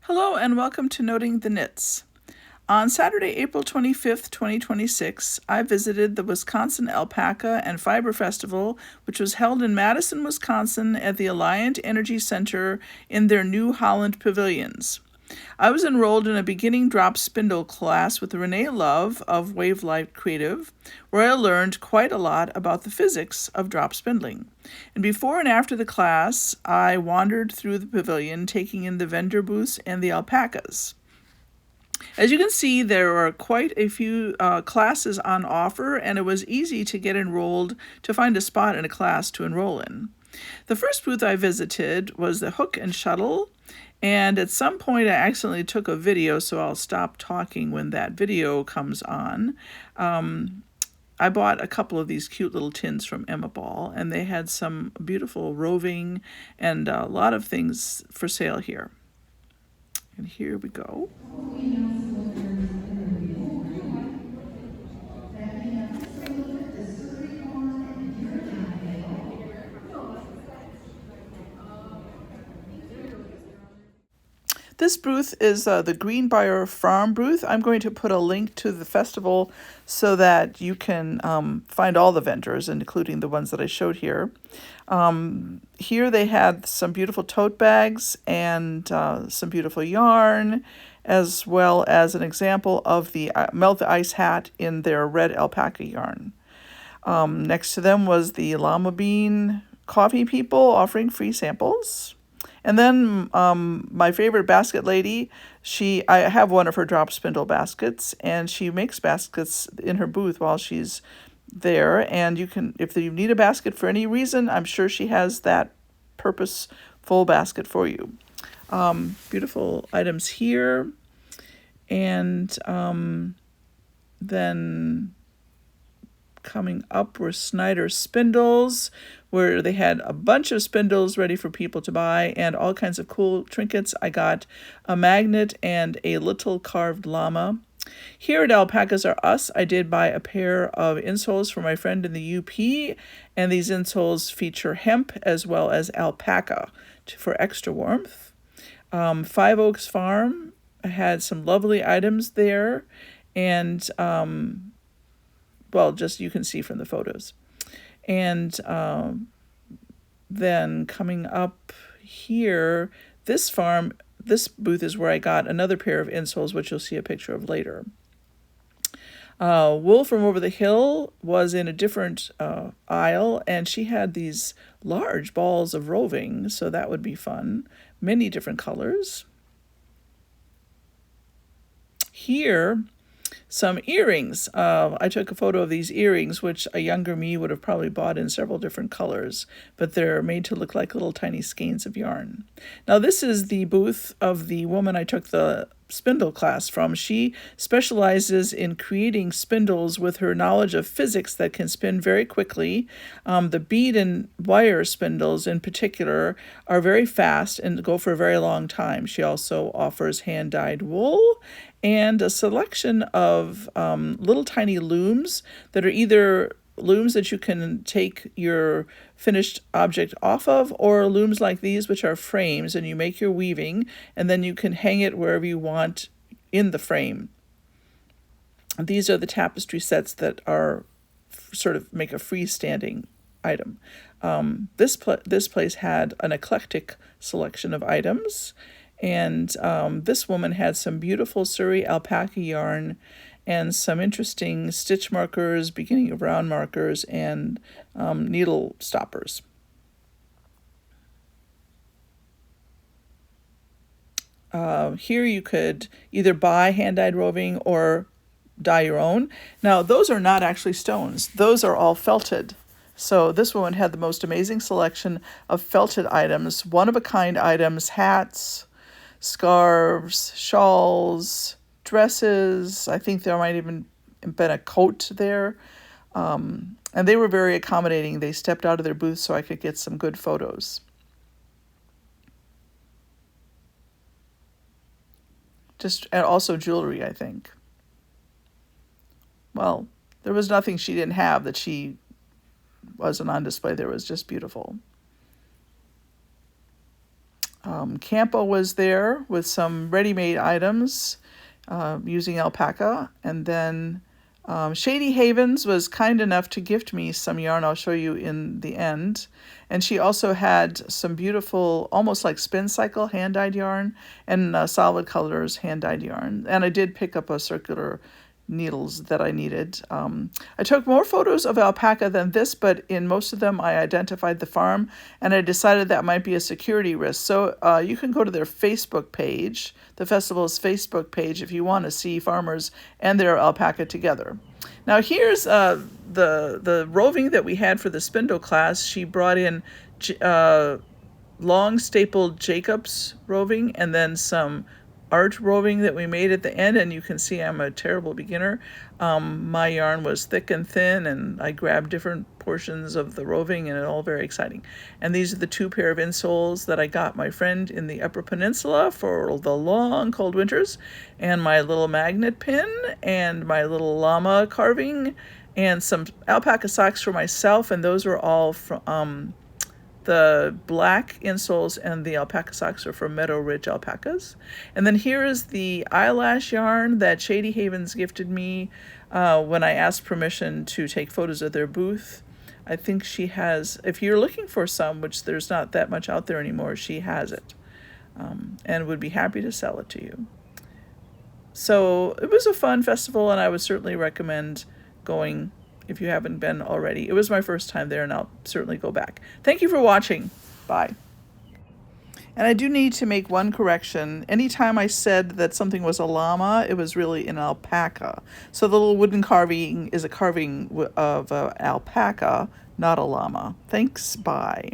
Hello and welcome to Noting the Knits. On Saturday, April 25th, 2026, I visited the Wisconsin Alpaca and Fiber Festival, which was held in Madison, Wisconsin at the Alliant Energy Center in their New Holland pavilions. I was enrolled in a beginning drop spindle class with Renee Love of Wavelight Creative, where I learned quite a lot about the physics of drop spindling. And before and after the class, I wandered through the pavilion, taking in the vendor booths and the alpacas. As you can see, there are quite a few classes on offer, and it was easy to get enrolled to find a spot in a class to enroll in. The first booth I visited was the hook and shuttle, and at some point I accidentally took a video, so I'll stop talking when that video comes on. I bought a couple of these cute little tins from Emma Ball, and they had some beautiful roving and a lot of things for sale here. And here we go. This booth is the Greenbrier Farm booth. I'm going to put a link to the festival so that you can find all the vendors, including the ones that I showed here. Here they had some beautiful tote bags and some beautiful yarn, as well as an example of the melt the ice hat in their red alpaca yarn. Next to them was the llama bean coffee people offering free samples. And then my favorite basket lady, I have one of her drop spindle baskets, and she makes baskets in her booth while she's there. And you can, if you need a basket for any reason, I'm sure she has that purposeful basket for you. Beautiful items here. And then coming up were Snyder spindles, where they had a bunch of spindles ready for people to buy and all kinds of cool trinkets. I got a magnet and a little carved llama. Here at Alpacas Are Us, I did buy a pair of insoles for my friend in the UP, and these insoles feature hemp as well as alpaca for extra warmth. Five Oaks Farm had some lovely items there, and well, just you can see from the photos. And then coming up here, this booth is where I got another pair of insoles, which you'll see a picture of later. Wool from Over the Hill was in a different aisle, and she had these large balls of roving, so that would be fun. Many different colors. Here, some earrings. I took a photo of these earrings, which a younger me would have probably bought in several different colors, but they're made to look like little tiny skeins of yarn. Now, this is the booth of the woman I took the spindle class from. She specializes in creating spindles with her knowledge of physics that can spin very quickly. The bead and wire spindles in particular are very fast and go for a very long time. She also offers hand-dyed wool and a selection of little tiny looms that are either looms that you can take your finished object off of, or looms like these, which are frames, and you make your weaving, and then you can hang it wherever you want in the frame. These are the tapestry sets that are sort of make a freestanding item. This place had an eclectic selection of items, and this woman had some beautiful Surrey alpaca yarn and some interesting stitch markers, beginning of round markers, and needle stoppers. Here you could either buy hand-dyed roving or dye your own. Now, those are not actually stones. Those are all felted. So this woman had the most amazing selection of felted items, one-of-a-kind items, hats, scarves, shawls, dresses. I think there might even been a coat there. And they were very accommodating. They stepped out of their booth so I could get some good photos. And also jewelry, I think. Well, there was nothing she didn't have that she wasn't on display. There was just beautiful. Campo was there with some ready-made items using alpaca. And then Shady Havens was kind enough to gift me some yarn I'll show you in the end. And she also had some beautiful, almost like spin cycle hand-dyed yarn and solid colors hand-dyed yarn. And I did pick up a circular needles that I needed. I took more photos of alpaca than this, but in most of them I identified the farm, and I decided that might be a security risk. So you can go to their Facebook page, the festival's Facebook page, if you want to see farmers and their alpaca together. Now here's the roving that we had for the spindle class. She brought in long stapled Jacobs roving and then some art roving that we made at the end, and you can see I'm a terrible beginner. My yarn was thick and thin, and I grabbed different portions of the roving, and it's all very exciting. And these are the 2 pair of insoles that I got my friend in the Upper Peninsula for the long cold winters, and my little magnet pin, and my little llama carving, and some alpaca socks for myself, and those are all from the black insoles, and the alpaca socks are from Meadow Ridge Alpacas. And then here is the eyelash yarn that Shady Havens gifted me when I asked permission to take photos of their booth. I think she has, if you're looking for some, which there's not that much out there anymore, she has it and would be happy to sell it to you. So it was a fun festival, and I would certainly recommend going if you haven't been already. It was my first time there, and I'll certainly go back. Thank you for watching. Bye. And I do need to make one correction. Anytime I said that something was a llama, it was really an alpaca. So the little wooden carving is a carving of alpaca, not a llama. Thanks. Bye.